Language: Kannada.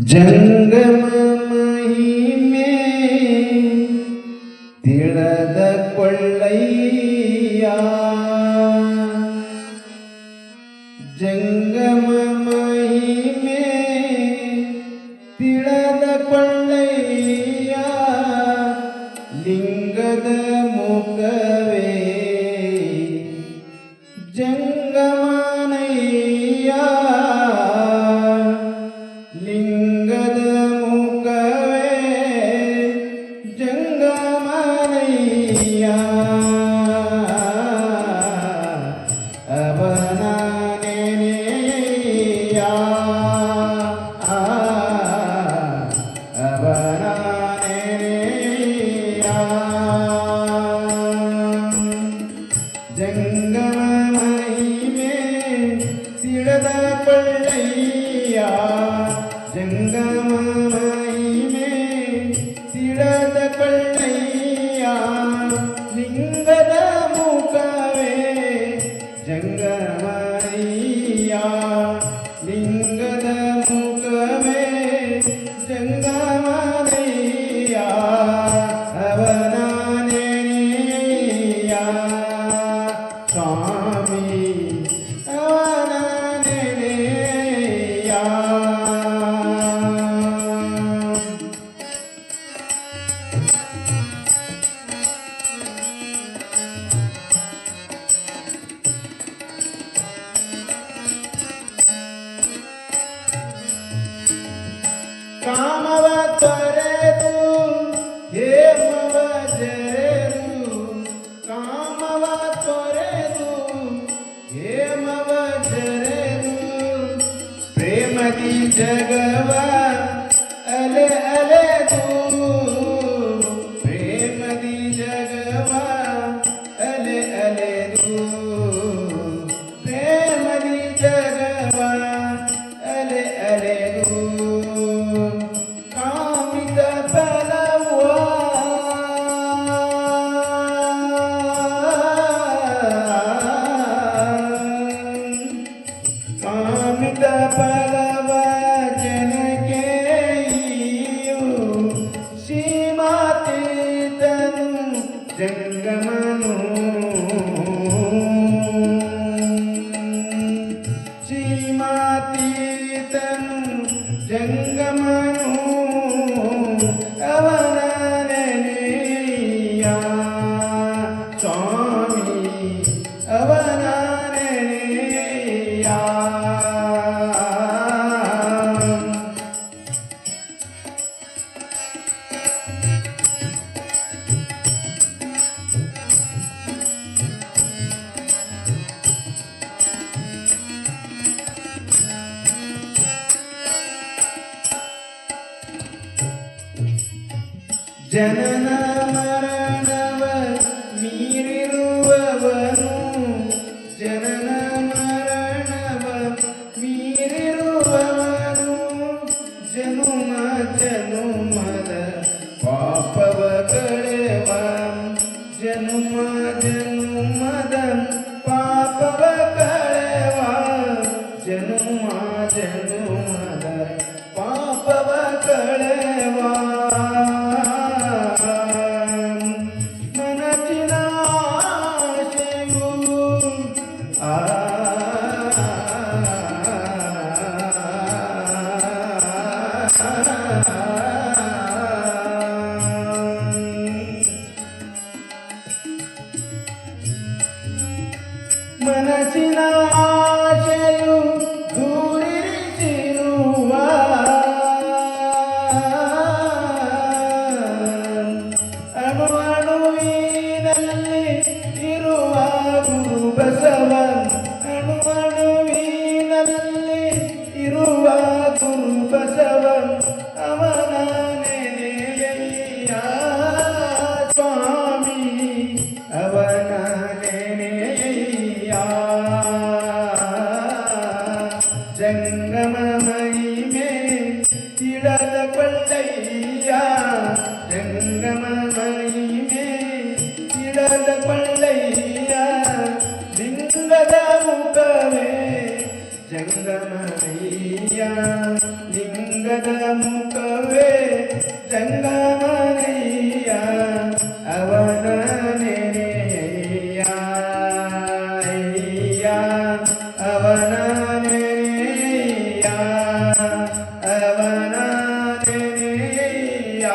ಜಂಗಮ ಮಹಿಮೆ ತಿಳಿದ ಕೊಳ್ಳಯ್ಯ ಜಂಗಮ ಮಹಿಮೆ ತಿಳಿದ ಕೊಳ್ಳಯ್ಯ ಲಿಂಗದ ಮುಖವೇ ಜಂಗಮನಯ್ಯ ಲಿಂಗದ ಮುಖವೇ ಜಂಗಮನಯ್ಯ ಅವನ ನೆನೆಯ ಅವನ ನೆನೆಯ ಜಂಗಮ ಮಹಿಮೆ ತಿಳಿದ ಕೊಳ್ಳಯ್ಯ ಜಂಗಮ ಮಹಿಮೆ ತಿಳಿದ ಕೊಳ್ಳಯ್ಯ ಲಿಂಗದ ಮುಖವೇ ಜಂಗಮನಯ್ಯ ಲಿಂಗದ ಮುಖವೇ ಜಂಗಮನಯ್ಯ ಅವನ ನೆನೆಯ ಸ್ವಾಮಿ ಅವನ ನೆನೆಯ ಕಾಮವ ತೊರೆದು ಹೇಮವ ಜರೆದು ಕಾಮವ ತೊರೆದು ಹೇಮವ ಜರೆದು ಪ್ರೇಮದಿ ಜಗವ ಅಲೆ ಅಲೆದು ಪ್ರೇಮದಿ ಜಗವ ಅಲೆ ಅಲೆದು ಪ್ರೇಮದಿ ಜಗವ ಅಲೆ ಅಲೆದು ಕಾಮಿತ ಫಲವ ಕಾಮಿತ ಫಲವ ಜನಕ್ಕೆ ಸೀಮಾತೀತನು ಜಂಗಮನು ಸೀಮಾತೀತನು ಜಂಗಮನು ಅವನ ನೆನೆಯ ಸ್ವಾಮಿ ಅವನ ನೆನೆಯ ಜನನ ಮರಣವ ಮೀರಿರುವವನು ಜನನ ಮರಣವ ಮೀರಿರುವವನು ಜನುಮ ಜನುಮದ ಪಾಪವ ಕಳೆವ ಜನುಮ ಜನುಮದ ಪಾಪವ ಕಳೆವ ಜನುಮ ಜನುಮದ ಪಾಪವ ಕಳೆವ ಮನಸ್ಸಿನ ಆಶೆಯು ಮನಸ್ಸಿನ ಆಶೆಯು ದೂರಿಸಿರುವ ಅಣು ಅಣುವಿನಲ್ಲಿ ಇರುವ ಗುರು ಬಸವ ಅಣು ಅಣುವಿನಲ್ಲಿ ಇರುವ ಗುರು ಬಸವ ಅವನ ನೆನೆಯ ಸ್ವಾಮಿ ಅವನ ನೆನೆಯ ಜಂಗಮ ಮಹಿಮೆ ತಿಳಿದ ಕೊಳ್ಳಯ್ಯ ಜಂಗಮ ಮಹಿಮೆ ತಿಳಿದ ಕೊಳ್ಳಯ್ಯ ಲಿಂಗದ ಮುಖವೇ ಜಂಗಮನಯ್ಯ ಲಿಂಗದ ಜಂಗಮನಯ್ಯ ಅವನಾನೆ ಅಯ್ಯ ಅಯ್ಯ ಅವನಾನೆ ಅಯ್ಯ ಅವನಾನೆ ಅಯ್ಯ